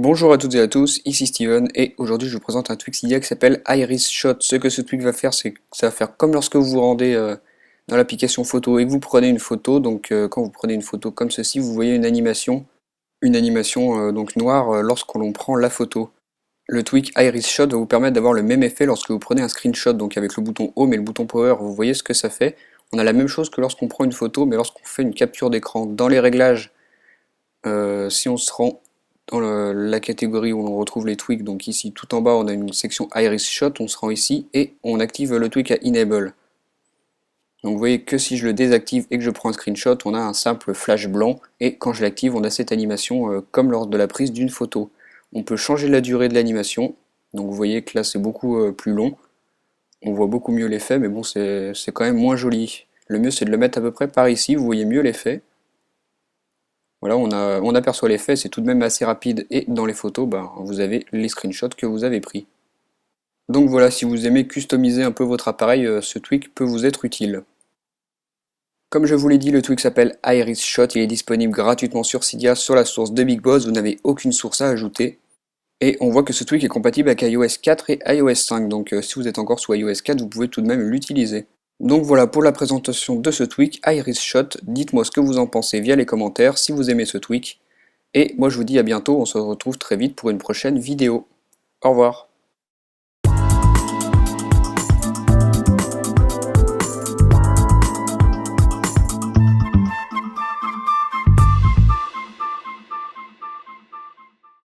Bonjour à toutes et à tous, ici Steven et aujourd'hui je vous présente un tweak IA qui s'appelle Iris Shot. Ce que ce tweak va faire, c'est que ça va faire comme lorsque vous vous rendez dans l'application photo et que vous prenez une photo. Donc quand vous prenez une photo comme ceci, vous voyez une animation donc noire lorsqu'on l'on prend la photo. Le tweak Iris Shot va vous permettre d'avoir le même effet lorsque vous prenez un screenshot, donc avec le bouton Home et le bouton Power, vous voyez ce que ça fait. On a la même chose que lorsqu'on prend une photo, mais lorsqu'on fait une capture d'écran. Dans les réglages, si on se rend dans la catégorie où on retrouve les tweaks, donc ici tout en bas on a une section Iris Shot, on se rend ici et on active le tweak à Enable. Donc vous voyez que si je le désactive et que je prends un screenshot, on a un simple flash blanc et quand je l'active on a cette animation comme lors de la prise d'une photo. On peut changer la durée de l'animation, donc vous voyez que là c'est beaucoup plus long, on voit beaucoup mieux l'effet mais bon c'est quand même moins joli. Le mieux c'est de le mettre à peu près par ici, vous voyez mieux l'effet. Voilà, on aperçoit l'effet, c'est tout de même assez rapide et dans les photos, vous avez les screenshots que vous avez pris. Donc voilà, si vous aimez customiser un peu votre appareil, ce tweak peut vous être utile. Comme je vous l'ai dit, le tweak s'appelle Iris Shot, il est disponible gratuitement sur Cydia, sur la source de Big Boss, vous n'avez aucune source à ajouter. Et on voit que ce tweak est compatible avec iOS 4 et iOS 5, donc si vous êtes encore sous iOS 4, vous pouvez tout de même l'utiliser. Donc voilà pour la présentation de ce tweak Iris Shot, dites-moi ce que vous en pensez via les commentaires si vous aimez ce tweak. Et moi je vous dis à bientôt, on se retrouve très vite pour une prochaine vidéo. Au revoir.